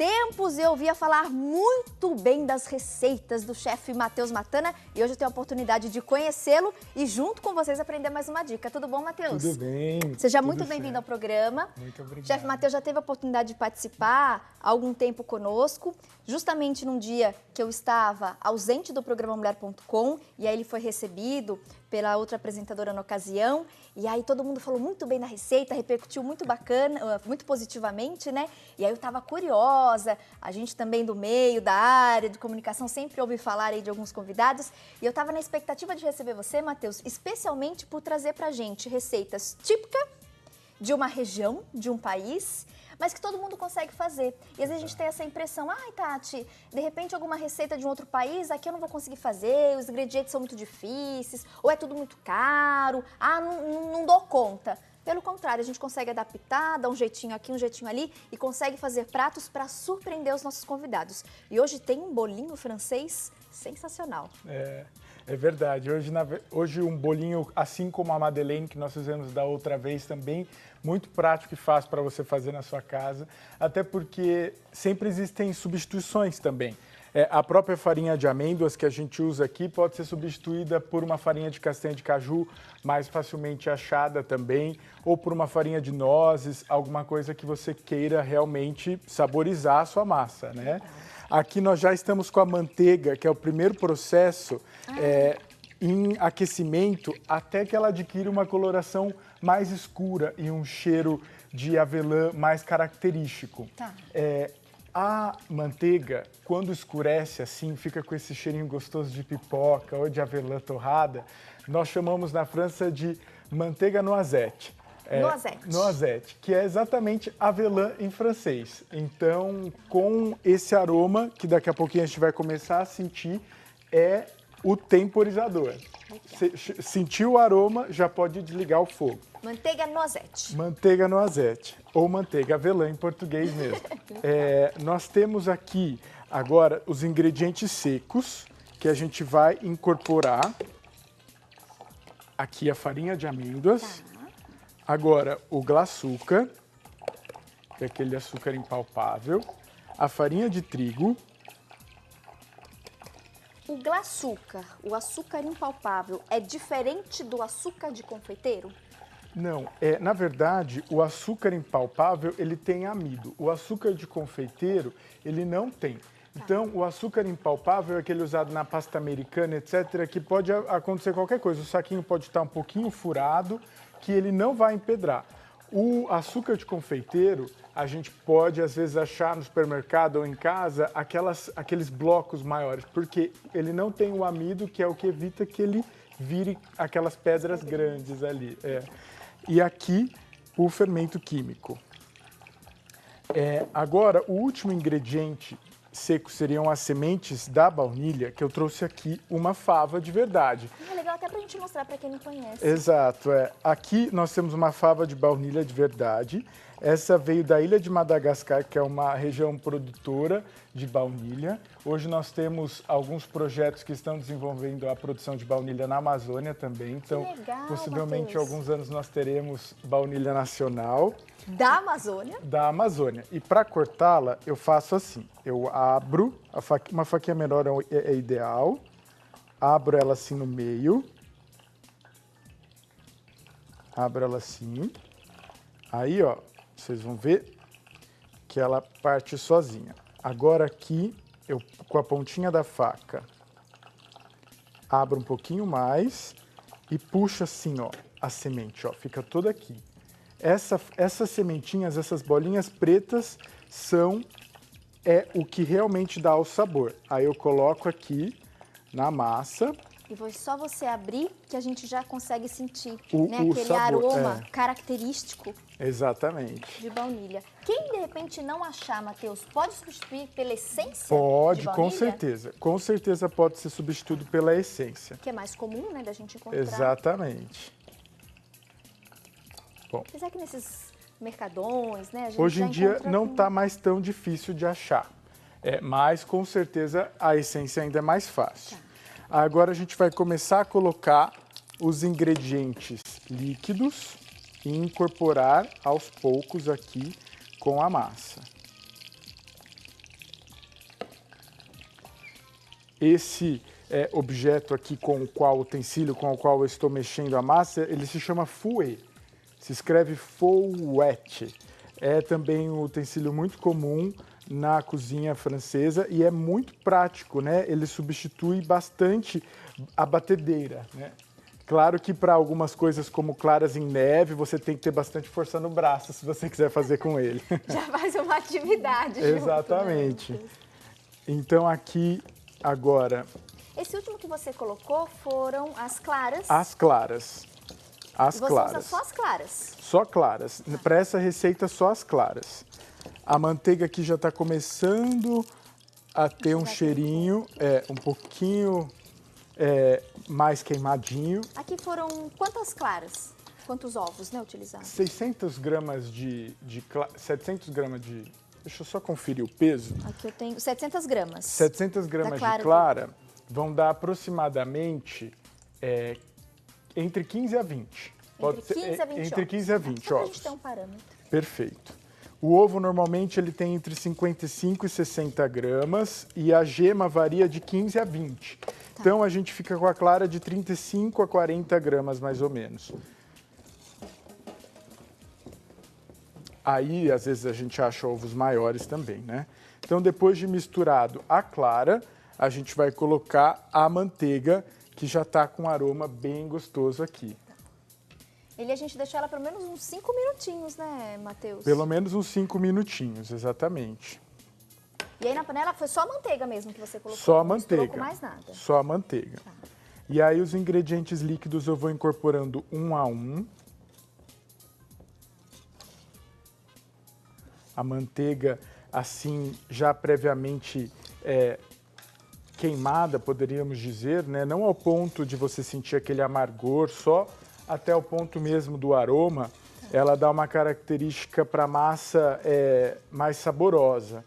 tempos eu ouvia falar muito bem das receitas do chefe Matheus Matana e hoje eu tenho a oportunidade de conhecê-lo e junto com vocês aprender mais uma dica. Tudo bom, Matheus? Tudo bem. Seja muito bem-vindo ao programa. Muito obrigado. Chefe Matheus já teve a oportunidade de participar há algum tempo conosco, justamente num dia que eu estava ausente do programa Mulher.com e aí ele foi recebido pela outra apresentadora na ocasião e aí todo mundo falou muito bem da receita, repercutiu muito bacana, muito positivamente, né? E aí eu estava curiosa, a gente também do meio, da área de comunicação, sempre ouve falar aí de alguns convidados e eu estava na expectativa de receber você, Matheus, especialmente por trazer pra gente receitas típicas de uma região, de um país, mas que todo mundo consegue fazer. E às vezes a gente tem essa impressão, ai Tati, de repente alguma receita de um outro país, aqui eu não vou conseguir fazer, os ingredientes são muito difíceis, ou é tudo muito caro, não dou conta. Pelo contrário, a gente consegue adaptar, dar um jeitinho aqui, um jeitinho ali e consegue fazer pratos para surpreender os nossos convidados. E hoje tem um bolinho francês sensacional. É verdade. Hoje um bolinho, assim como a Madeleine, que nós fizemos da outra vez também, muito prático e fácil para você fazer na sua casa, até porque sempre existem substituições também. A própria farinha de amêndoas que a gente usa aqui pode ser substituída por uma farinha de castanha de caju, mais facilmente achada também, ou por uma farinha de nozes, alguma coisa que você queira realmente saborizar a sua massa, né? Aqui nós já estamos com a manteiga, que é o primeiro processo em aquecimento, até que ela adquire uma coloração mais escura e um cheiro de avelã mais característico. Tá. A manteiga, quando escurece assim, fica com esse cheirinho gostoso de pipoca ou de avelã torrada, nós chamamos na França de manteiga noisette. Noisette, que é exatamente avelã em francês. Então, com esse aroma, que daqui a pouquinho a gente vai começar a sentir, é o temporizador. Sentiu o aroma, já pode desligar o fogo. Manteiga noisette. Manteiga noisette, ou manteiga avelã em português mesmo. Nós temos aqui agora os ingredientes secos, que a gente vai incorporar. Aqui a farinha de amêndoas. Agora o glaçúcar, que é aquele açúcar impalpável. A farinha de trigo. O glaçúcar, o açúcar impalpável, é diferente do açúcar de confeiteiro? Não, na verdade, o açúcar impalpável, ele tem amido. O açúcar de confeiteiro, ele não tem. Então, o açúcar impalpável é aquele usado na pasta americana, etc., que pode acontecer qualquer coisa. O saquinho pode estar um pouquinho furado, que ele não vai empedrar. O açúcar de confeiteiro, a gente pode, às vezes, achar no supermercado ou em casa aqueles blocos maiores, porque ele não tem o amido, que é o que evita que ele vire aquelas pedras grandes ali. E aqui, o fermento químico. Agora, o último ingrediente seco seriam as sementes da baunilha, que eu trouxe aqui uma fava de verdade. É legal até pra gente mostrar pra quem não conhece. Exato, Aqui nós temos uma fava de baunilha de verdade. Essa veio da ilha de Madagascar, que é uma região produtora de baunilha. Hoje nós temos alguns projetos que estão desenvolvendo a produção de baunilha na Amazônia também. Então, que legal, possivelmente, em Matheus. alguns anos nós teremos baunilha nacional. Da Amazônia? Da Amazônia. E para cortá-la, eu faço assim. Eu abro, uma faquinha menor é ideal. Abro ela assim no meio. Abro ela assim. Aí, ó, vocês vão ver que ela parte sozinha. Agora aqui, eu com a pontinha da faca, abro um pouquinho mais e puxo assim, ó, a semente, ó, fica toda aqui. Essas sementinhas, essas bolinhas pretas são o que realmente dá o sabor. Aí eu coloco aqui na massa. E foi só você abrir que a gente já consegue sentir O aquele sabor, aroma característico Exatamente. de baunilha. Quem de repente não achar, Matheus, pode substituir pela essência Pode, de baunilha? com certeza. Com certeza pode ser substituído pela essência. Que é mais comum, né, da gente encontrar. Exatamente. Bom, Apesar que nesses mercadões, né, a gente hoje já em dia encontra não com- está mais tão difícil de achar. Mas com certeza a essência ainda é mais fácil. Agora a gente vai começar a colocar os ingredientes líquidos e incorporar aos poucos aqui com a massa. esse objeto aqui com o qual, utensílio com o qual eu estou mexendo a massa, ele se chama fouet. Se escreve fouet. É também um utensílio muito comum na cozinha francesa e é muito prático, né? Ele substitui bastante a batedeira, né? Claro que para algumas coisas como claras em neve, você tem que ter bastante força no braço se você quiser fazer com ele. Já faz uma atividade. Exatamente. Então aqui agora... Esse último que você colocou foram as claras. As claras. As você claras. usa só as claras? Só claras. Para essa receita, só as claras. A manteiga aqui já está começando a ter um cheirinho, um pouquinho mais queimadinho. Aqui foram quantas claras? Quantos ovos, né, utilizados? 700 gramas de... Deixa eu só conferir o peso. Aqui eu tenho 700 gramas. 700 gramas de clara vão dar aproximadamente entre 15 a 20. Entre 15 a 20 Entre 15 a 20 ovos. Só pra ovos. gente ter um parâmetro. Perfeito. O ovo normalmente ele tem entre 55 e 60 gramas e a gema varia de 15 a 20. Tá. Então a gente fica com a clara de 35 a 40 gramas mais ou menos. Aí às vezes a gente acha ovos maiores também, né? Então depois de misturado a clara, a gente vai colocar a manteiga que já está com um aroma bem gostoso aqui. A gente deixou ela pelo menos uns 5 minutinhos, né, Matheus? Pelo menos uns 5 minutinhos, exatamente. E aí na panela foi só a manteiga mesmo que você colocou? Só a manteiga. Não misturou com mais nada? Só a manteiga. Tá. E aí os ingredientes líquidos eu vou incorporando um a um. A manteiga, assim, já previamente queimada, poderíamos dizer, né? Não ao ponto de você sentir aquele amargor, só até o ponto mesmo do aroma. Ela dá uma característica para a massa mais saborosa.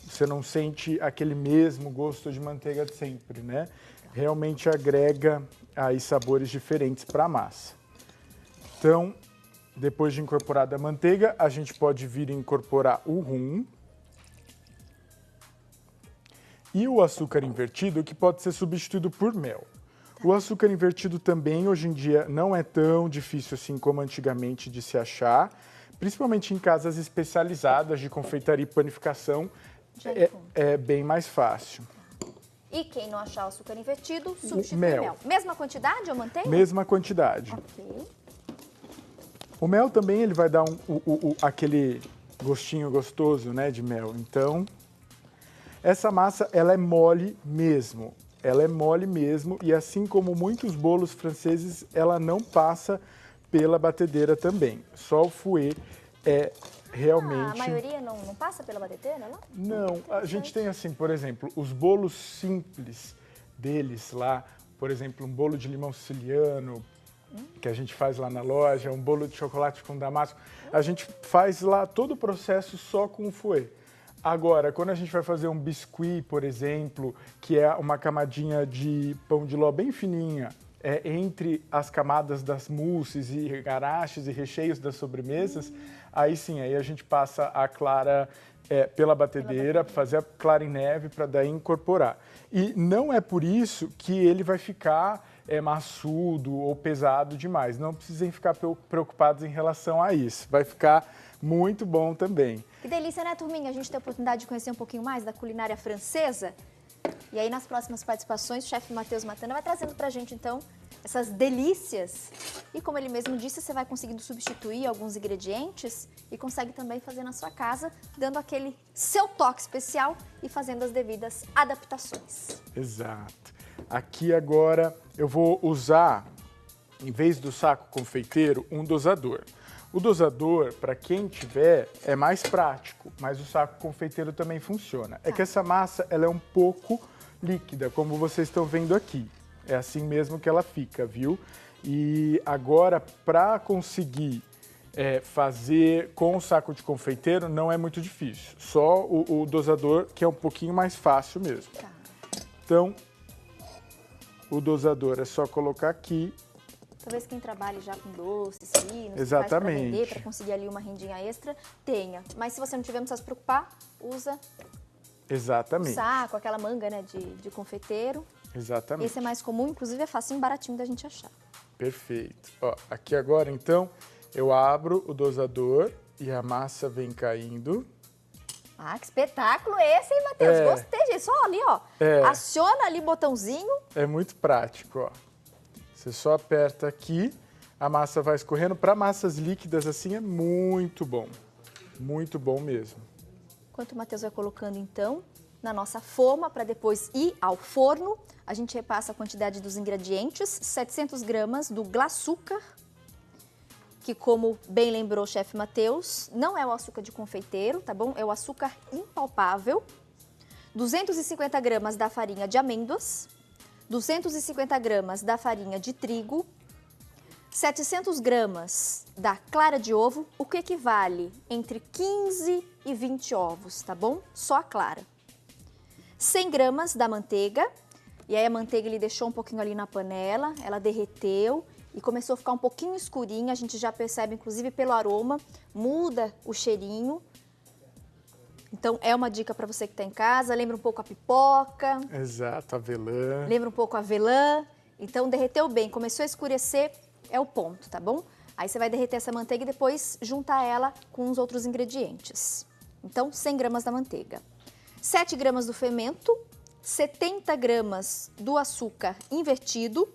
Você não sente aquele mesmo gosto de manteiga de sempre, né? Realmente agrega aí sabores diferentes para a massa. Então, depois de incorporada a manteiga, a gente pode vir incorporar o rum e o açúcar invertido, que pode ser substituído por mel. O açúcar invertido também, hoje em dia, não é tão difícil assim como antigamente de se achar, principalmente em casas especializadas de confeitaria e panificação, é bem mais fácil. E quem não achar o açúcar invertido, substitui mel. Mesma quantidade ou manteiga? Mesma quantidade. Ok. O mel também ele vai dar aquele gostinho gostoso, né, de mel. Então, essa massa ela é mole mesmo. Ela é mole mesmo e assim como muitos bolos franceses, ela não passa pela batedeira também. Só o fouet é realmente... A maioria não passa pela batedeira lá? Não, a gente tem assim, por exemplo, os bolos simples deles lá, por exemplo, um bolo de limão siciliano, que a gente faz lá na loja, um bolo de chocolate com damasco, a gente faz lá todo o processo só com o fouet. Agora, quando a gente vai fazer um biscuit, por exemplo, que é uma camadinha de pão de ló bem fininha, entre as camadas das mousses e ganaches e recheios das sobremesas, aí sim, aí a gente passa a clara pela batedeira, fazer a clara em neve para daí incorporar. E não é por isso que ele vai ficar maçudo ou pesado demais. Não precisem ficar preocupados em relação a isso. Vai ficar muito bom também. Que delícia, né, turminha? A gente tem a oportunidade de conhecer um pouquinho mais da culinária francesa. E aí, nas próximas participações, o chefe Matheus Matana vai trazendo pra gente, então, essas delícias. E como ele mesmo disse, você vai conseguindo substituir alguns ingredientes e consegue também fazer na sua casa, dando aquele seu toque especial e fazendo as devidas adaptações. Exato. Aqui agora eu vou usar, em vez do saco confeiteiro, um dosador. O dosador, para quem tiver, é mais prático, mas o saco confeiteiro também funciona. É que essa massa ela é um pouco líquida, como vocês estão vendo aqui. É assim mesmo que ela fica, viu? E agora, para conseguir fazer com o saco de confeiteiro, não é muito difícil. Só o dosador, que é um pouquinho mais fácil mesmo. Tá. Então, o dosador é só colocar aqui. Talvez quem trabalhe já com doces, finos, exatamente, para vender, para conseguir ali uma rendinha extra, tenha. Mas se você não tiver, não precisa se preocupar, usa Exatamente. Saco, aquela manga, né, de confeiteiro. Exatamente. Esse é mais comum, inclusive é facinho e baratinho da gente achar. Perfeito. Ó, aqui agora, então, eu abro o dosador e a massa vem caindo. Ah, que espetáculo esse, hein, Matheus? Gostei, gente. Só ali, ó. Aciona ali o botãozinho. É muito prático, ó. Você só aperta aqui, a massa vai escorrendo. Para massas líquidas assim é muito bom. Muito bom mesmo. Enquanto o Matheus vai colocando, então, na nossa forma para depois ir ao forno, a gente repassa a quantidade dos ingredientes. 700 gramas do glaçúcar, que, como bem lembrou o chefe Matheus, não é o açúcar de confeiteiro, tá bom? É o açúcar impalpável. 250 gramas da farinha de amêndoas. 250 gramas da farinha de trigo. 700 gramas da clara de ovo, o que equivale entre 15 e 20 ovos, tá bom? Só a clara. 100 gramas da manteiga, e aí a manteiga ele deixou um pouquinho ali na panela, ela derreteu e começou a ficar um pouquinho escurinha, a gente já percebe inclusive pelo aroma, muda o cheirinho. Então é uma dica para você que está em casa, lembra um pouco a pipoca. Exato, avelã. Lembra um pouco a avelã, então derreteu bem, começou a escurecer, é o ponto, tá bom? Aí você vai derreter essa manteiga e depois juntar ela com os outros ingredientes. Então, 100 gramas da manteiga. 7 gramas do fermento, 70 gramas do açúcar invertido,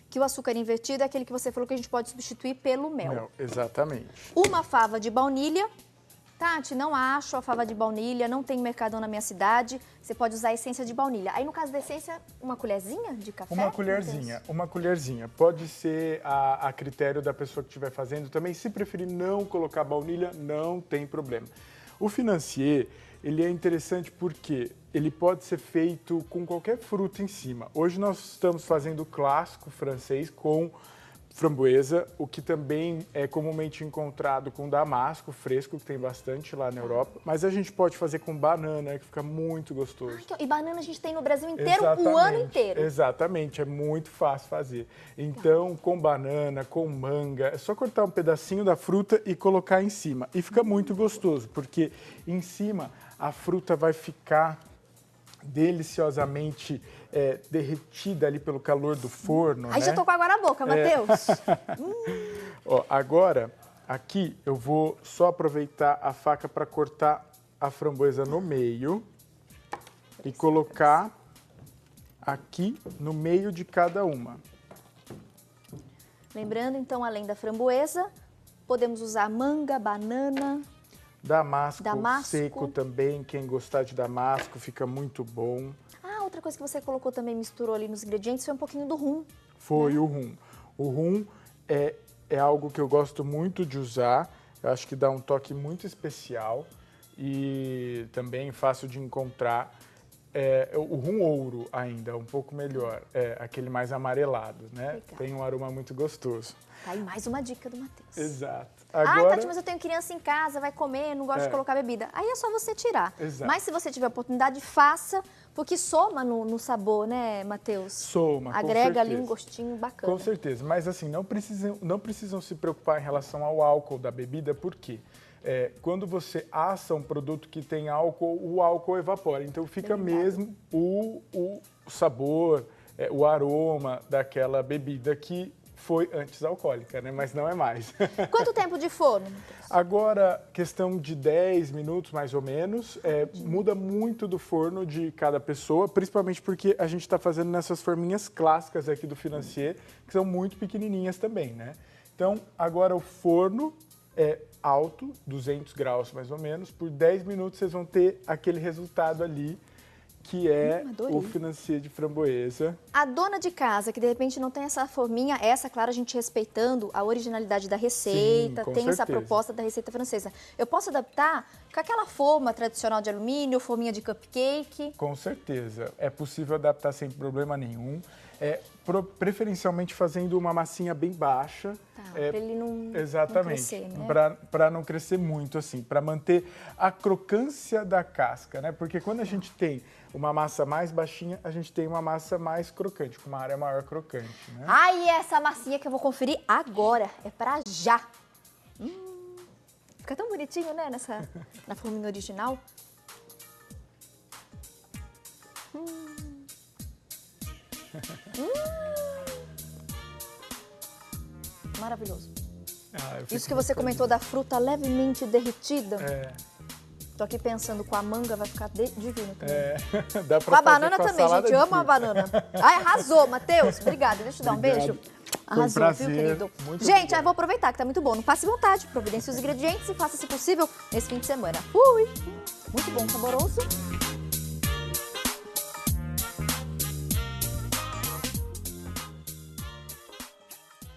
que o açúcar invertido é aquele que você falou que a gente pode substituir pelo mel. Exatamente. Uma fava de baunilha. Tati, não acho a fava de baunilha, não tem mercadão na minha cidade, você pode usar a essência de baunilha. Aí, no caso da essência, uma colherzinha de café? Uma colherzinha. Pode ser a critério da pessoa que estiver fazendo também. Se preferir não colocar baunilha, não tem problema. O financier, ele é interessante porque ele pode ser feito com qualquer fruta em cima. Hoje nós estamos fazendo o clássico francês com framboesa, o que também é comumente encontrado com damasco fresco, que tem bastante lá na Europa. Mas a gente pode fazer com banana, que fica muito gostoso. E banana a gente tem no Brasil inteiro, o ano inteiro. Exatamente, é muito fácil fazer. Então, com banana, com manga, é só cortar um pedacinho da fruta e colocar em cima. E fica muito gostoso, porque em cima a fruta vai ficar deliciosamente derretida ali pelo calor do forno. Aí já tô com água na boca, Matheus. Ó, agora, aqui eu vou só aproveitar a faca para cortar a framboesa no meio e colocar aqui no meio de cada uma. Lembrando, então, além da framboesa, podemos usar manga, banana... Damasco seco também, quem gostar de damasco, fica muito bom. Ah, outra coisa que você colocou também, misturou ali nos ingredientes, foi um pouquinho do rum. Foi o rum. O rum é algo que eu gosto muito de usar, eu acho que dá um toque muito especial e também fácil de encontrar. O rum ouro ainda, um pouco melhor, aquele mais amarelado, né? Legal. Tem um aroma muito gostoso. Tá aí mais uma dica do Matheus. Exato. Agora... Ah, Tati, mas eu tenho criança em casa, vai comer, não gosto de colocar bebida. Aí é só você tirar. Exato. Mas se você tiver oportunidade, faça, porque soma no sabor, né, Matheus? Soma, agrega ali um gostinho bacana. Com certeza, mas assim, não precisam se preocupar em relação ao álcool da bebida, por quê? Quando você assa um produto que tem álcool, o álcool evapora. Então fica mesmo o sabor, o aroma daquela bebida que foi antes alcoólica, né? Mas não é mais. Quanto tempo de forno, Matheus? Agora, questão de 10 minutos, mais ou menos. Muda muito do forno de cada pessoa, principalmente porque a gente está fazendo nessas forminhas clássicas aqui do Financier, que são muito pequenininhas também, né? Então, agora o forno é alto, 200 graus mais ou menos. Por 10 minutos vocês vão ter aquele resultado ali, que é o Financier de framboesa. A dona de casa, que de repente não tem essa forminha, claro, a gente respeitando a originalidade da receita, tem essa proposta da receita francesa. Eu posso adaptar com aquela forma tradicional de alumínio, forminha de cupcake? Com certeza, é possível adaptar sem problema nenhum. Preferencialmente fazendo uma massinha bem baixa. Tá, para ele não exatamente, não crescer, né? Para não crescer muito, assim, para manter a crocância da casca, né? Porque quando a gente tem uma massa mais baixinha, a gente tem uma massa mais crocante, com uma área maior crocante, né? Ai, essa massinha que eu vou conferir agora, é para já. Fica tão bonitinho, né, na forminha original. Maravilhoso. Eu Isso que você comentou da fruta levemente derretida. É. Tô aqui pensando com a manga, vai ficar divino também. Dá pra Com a fazer banana com a também, salada gente. de Amo a fruta. banana. Ai, arrasou, Matheus. Obrigada. Deixa eu te dar um Obrigado. beijo. Foi um Arrasou, prazer. viu, querido? Muito Gente, obrigado. eu vou aproveitar que tá muito bom. Não passe vontade. Providencie os ingredientes e faça, se possível, nesse fim de semana. Fui! Muito bom, saboroso.